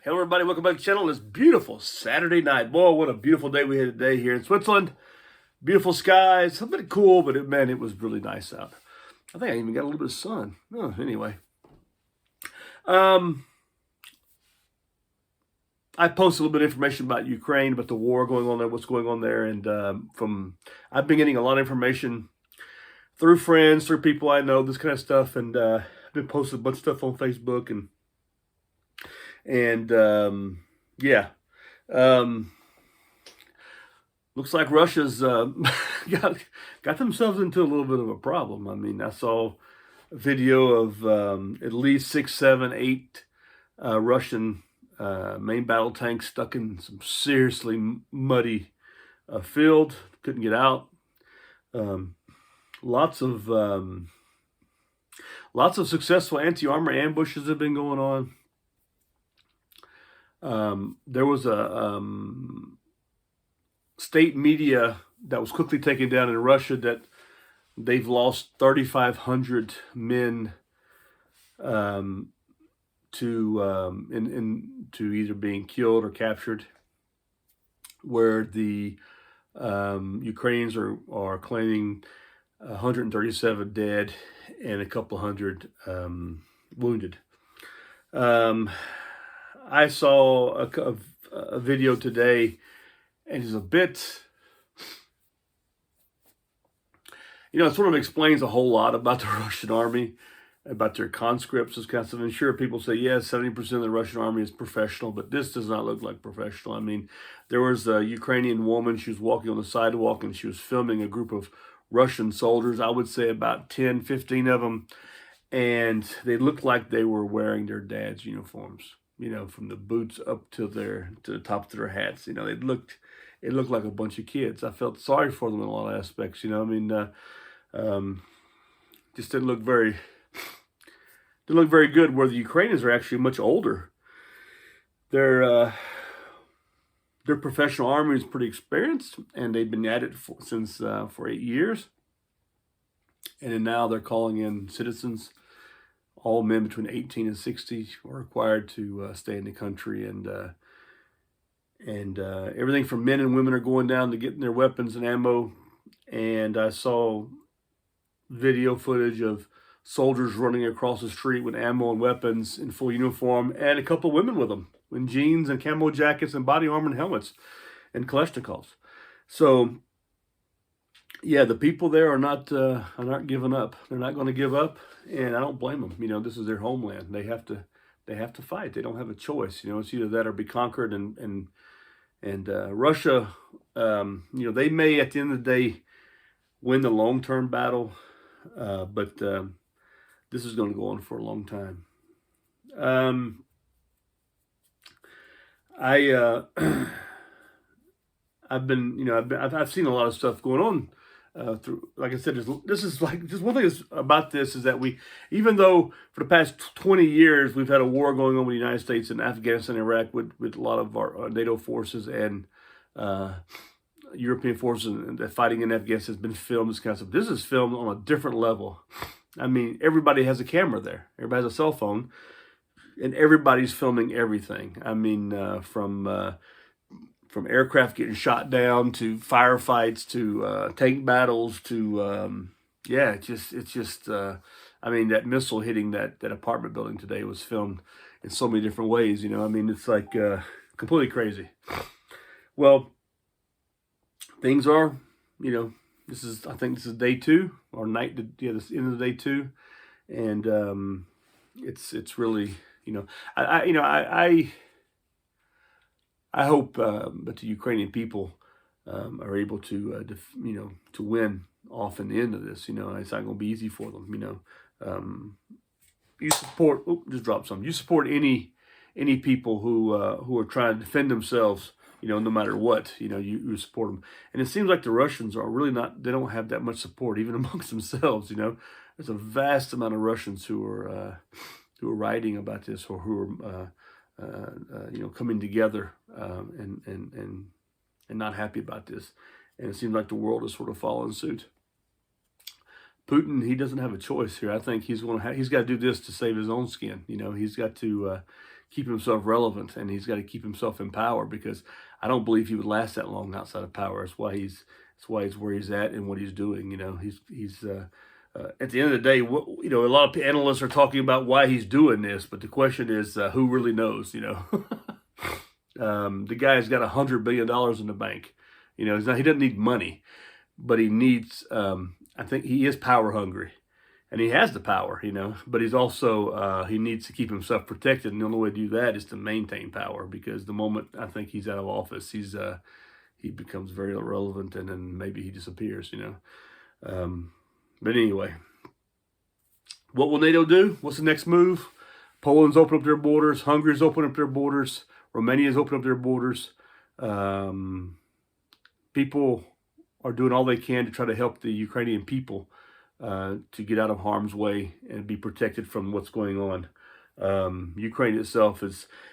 Hello, everybody. Welcome back to the channel. It's beautiful Saturday night. Boy, what a beautiful day we had today here in Switzerland. Beautiful skies. A bit cool, but man, it was really nice out. I think I even got a little bit of sun. Oh, anyway. I posted a little bit of information about Ukraine, about the war going on there, what's going on there. And I've been getting a lot of information through friends, through people I know, this kind of stuff. And I've been posting a bunch of stuff on Facebook yeah. Looks like Russia's got themselves into a little bit of a problem. I mean, I saw a video of at least 6, 7, 8 Russian main battle tanks stuck in some seriously muddy field. Couldn't get out. Lots of successful anti-armor ambushes have been going on. There was a state media that was quickly taken down in Russia that they've lost 3,500 men to either being killed or captured, where the Ukrainians are claiming 137 dead and a couple hundred wounded. I saw a video today, and it's a bit, it sort of explains a whole lot about the Russian army, about their conscripts, this kind of stuff. And sure, people say, yes, 70% of the Russian army is professional, but this does not look like professional. I mean, there was a Ukrainian woman, she was walking on the sidewalk, and she was filming a group of Russian soldiers, I would say about 10, 15 of them, and they looked like they were wearing their dad's uniforms. From the boots up to the top of their hats. It looked like a bunch of kids. I felt sorry for them in a lot of aspects. Just didn't look very good. Where the Ukrainians are actually much older. Their professional army is pretty experienced, and they've been at it for 8 years. And then now they're calling in citizens. All men between 18 and 60 are required to stay in the country, and everything from men and women are going down to getting their weapons and ammo. And I saw video footage of soldiers running across the street with ammo and weapons in full uniform, and a couple of women with them in jeans and camo jackets and body armor and helmets and Kalashnikovs. So yeah, the people there are not giving up. They're not going to give up, and I don't blame them. This is their homeland. They have to fight. They don't have a choice. It's either that or be conquered. And Russia, they may at the end of the day win the long-term battle, but this is going to go on for a long time. I've seen a lot of stuff going on. Like I said, this is one thing about this is that even though for the past 20 years we've had a war going on with the United States in Afghanistan and Iraq with a lot of our NATO forces and European forces and fighting in Afghanistan has been filmed, this kind of stuff. This is filmed on a different level. I mean, everybody has a camera there. Everybody has a cell phone, and everybody's filming everything. I mean, from aircraft getting shot down to firefights to tank battles to I mean, that missile hitting that apartment building today was filmed in so many different ways. I mean, it's like completely crazy. Well, things are, I think this is day 2 or night. This end of day 2, and it's really, I hope that the Ukrainian people are able to win off in the end of this. It's not going to be easy for them. You support. Just dropped something. You support any people who are trying to defend themselves. No matter what. You support them. And it seems like the Russians are really not. They don't have that much support even amongst themselves. There's a vast amount of Russians who are writing about this or who are. Coming together and not happy about this, and it seems like the world is sort of following suit. Putin, he doesn't have a choice here. I think he's got to do this to save his own skin. He's got to keep himself relevant, and he's got to keep himself in power, because I don't believe he would last that long outside of power. That's why he's where he's at and what he's doing. He's at the end of the day, a lot of analysts are talking about why he's doing this, but the question is, who really knows? The guy's got $100 billion in the bank. He doesn't need money, but he needs. I think he is power hungry, and he has the power. But he's also he needs to keep himself protected, and the only way to do that is to maintain power. Because the moment I think he's out of office, he becomes very irrelevant, and then maybe he disappears. But anyway, what will NATO do? What's the next move? Poland's opened up their borders. Hungary's opened up their borders. Romania's opened up their borders. People are doing all they can to try to help the Ukrainian people to get out of harm's way and be protected from what's going on. Ukraine itself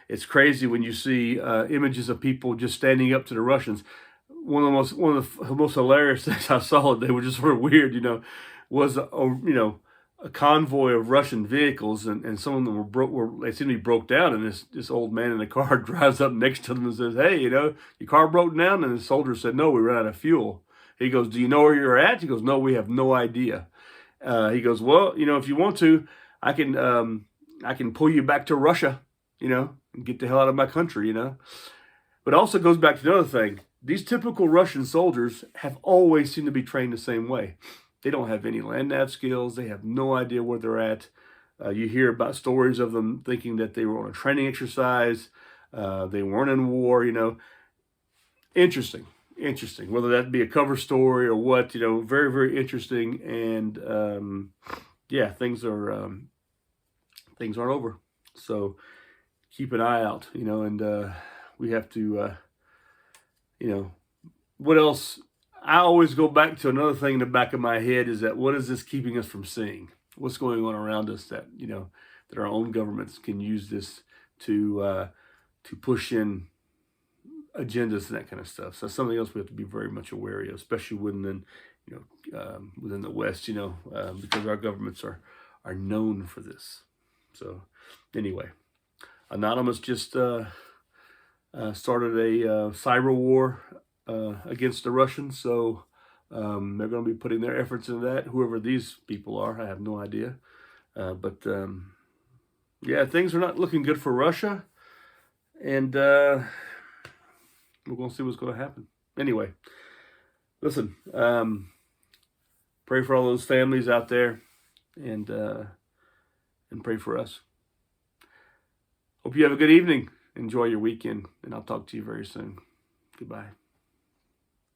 it's crazy when you see images of people just standing up to the Russians. One of the most hilarious things I saw, they were just sort of weird, was a convoy of Russian vehicles, and some of them they seem to be broke down, and this old man in the car drives up next to them and says, "Hey, your car broke down?" And the soldier said, "No, we ran out of fuel." He goes, "Do you know where you're at?" He goes, "No, we have no idea." He goes, "Well, if you want to, I can pull you back to Russia, and get the hell out of my country, But also goes back to another thing. These typical Russian soldiers have always seemed to be trained the same way. They don't have any land nav skills. They have no idea where they're at. You hear about stories of them thinking that they were on a training exercise. They weren't in war, Interesting. Whether that be a cover story or what, very, very interesting. And things aren't over. So keep an eye out, and we have to, what else? I always go back to another thing in the back of my head, is that what is this keeping us from seeing? What's going on around us that, that our own governments can use this to push in agendas and that kind of stuff. So something else we have to be very much aware of, especially within the West, because our governments are known for this. So anyway, Anonymous just started a cyber war against the Russians. So they're going to be putting their efforts into that. Whoever these people are, I have no idea. But things are not looking good for Russia. And we're going to see what's going to happen. Anyway, listen, pray for all those families out there, and pray for us. Hope you have a good evening. Enjoy your weekend, and I'll talk to you very soon. Goodbye.